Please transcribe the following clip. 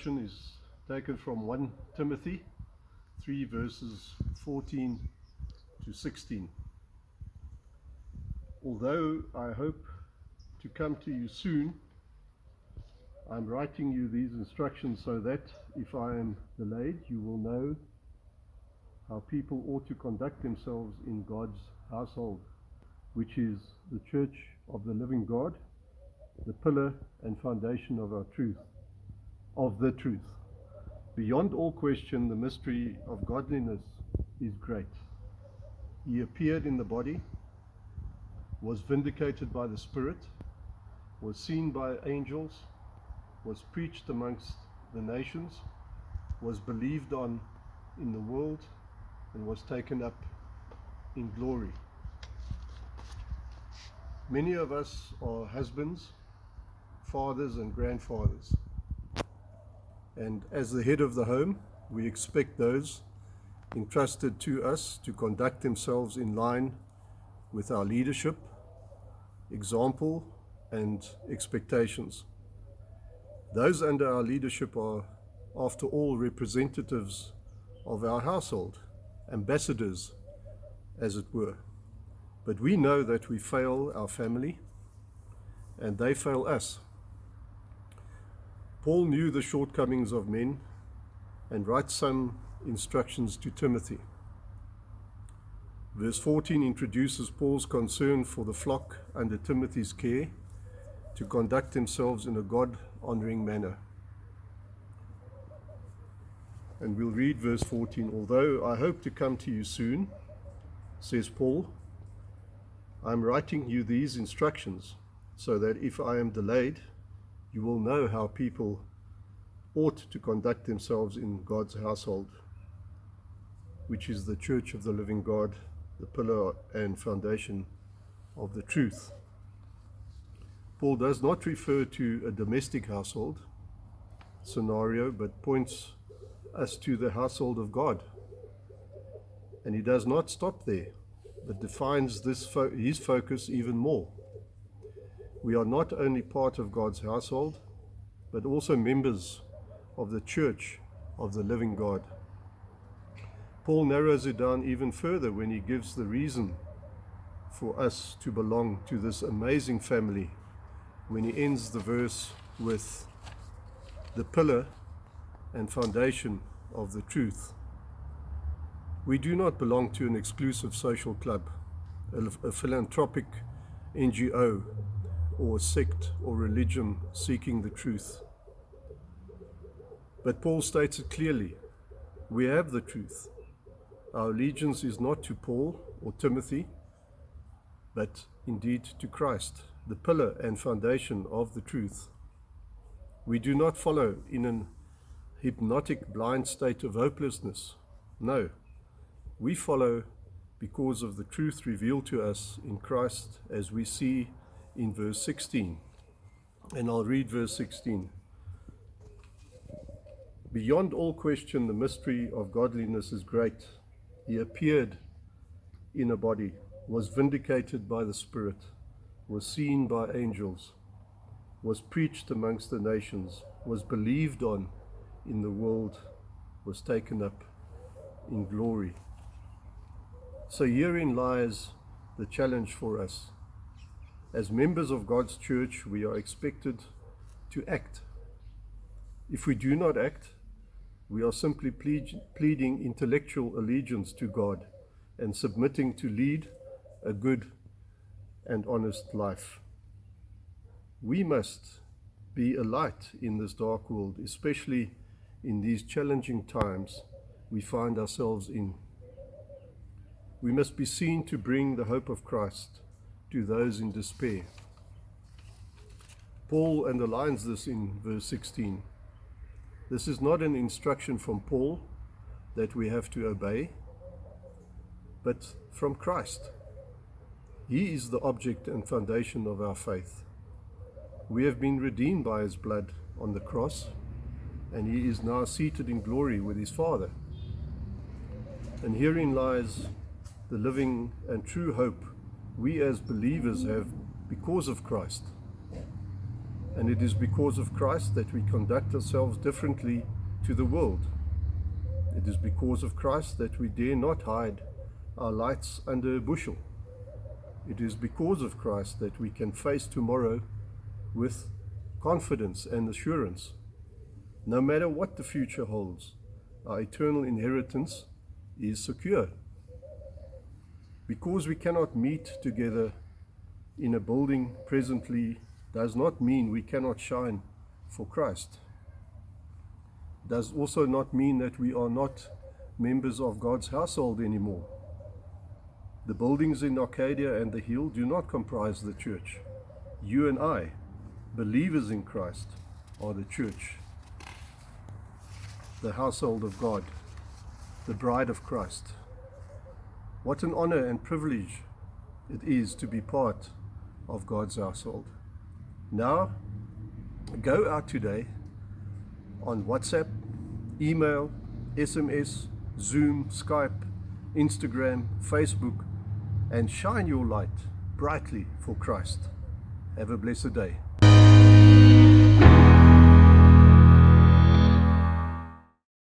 instruction is taken from 1 Timothy 3 verses 14 to 16. Although I hope to come to you soon, I'm writing you these instructions so that if I am delayed, you will know how people ought to conduct themselves in God's household, which is the church of the living God, the pillar and foundation of the truth. Beyond all question, the mystery of godliness is great. He appeared in the body, was vindicated by the Spirit, was seen by angels, was preached amongst the nations, was believed on in the world, and was taken up in glory. Many of us are husbands, fathers and grandfathers, and as the head of the home, we expect those entrusted to us to conduct themselves in line with our leadership, example and expectations. Those under our leadership are, after all, representatives of our household, ambassadors, as it were. But we know that we fail our family, and they fail us. Paul knew the shortcomings of men and writes some instructions to Timothy. Verse 14 introduces Paul's concern for the flock under Timothy's care to conduct themselves in a God-honoring manner. And we'll read verse 14. Although I hope to come to you soon, says Paul, I'm writing you these instructions so that if I am delayed, you will know how people ought to conduct themselves in God's household, which is the church of the living God, the pillar and foundation of the truth. Paul does not refer to a domestic household scenario, but points us to the household of God. And he does not stop there, but defines his focus even more. We are not only part of God's household, but also members of the church of the living God. Paul narrows it down even further when he gives the reason for us to belong to this amazing family, when he ends the verse with the pillar and foundation of the truth. We do not belong to an exclusive social club, a philanthropic NGO, or a sect or religion seeking the truth. But Paul states it clearly. We have the truth. Our allegiance is not to Paul or Timothy, but indeed to Christ, the pillar and foundation of the truth. We do not follow in an hypnotic blind state of hopelessness. No, we follow because of the truth revealed to us in Christ, as we see in verse 16. And I'll read verse 16. Beyond all question, the mystery of godliness is great. He appeared in a body, was vindicated by the Spirit, was seen by angels, was preached amongst the nations, was believed on in the world, was taken up in glory. So herein lies the challenge for us. As members of God's church, we are expected to act. If we do not act, we are simply pleading intellectual allegiance to God and submitting to lead a good and honest life. We must be a light in this dark world, especially in these challenging times we find ourselves in. We must be seen to bring the hope of Christ to those in despair. Paul underlines this in verse 16. This is not an instruction from Paul that we have to obey, but from Christ. He is the object and foundation of our faith. We have been redeemed by his blood on the cross, and he is now seated in glory with his Father. And herein lies the living and true hope we as believers have because of Christ. And it is because of Christ that we conduct ourselves differently to the world. It is because of Christ that we dare not hide our lights under a bushel. It is because of Christ that we can face tomorrow with confidence and assurance. No matter what the future holds, our eternal inheritance is secure. Because we cannot meet together in a building presently does not mean we cannot shine for Christ. Does also not mean that we are not members of God's household anymore. The buildings in Arcadia and the Hill do not comprise the church. You and I, believers in Christ, are the church, the household of God, the bride of Christ. What an honor and privilege it is to be part of God's household. Now, go out today on WhatsApp, email, SMS, Zoom, Skype, Instagram, Facebook, and shine your light brightly for Christ. Have a blessed day.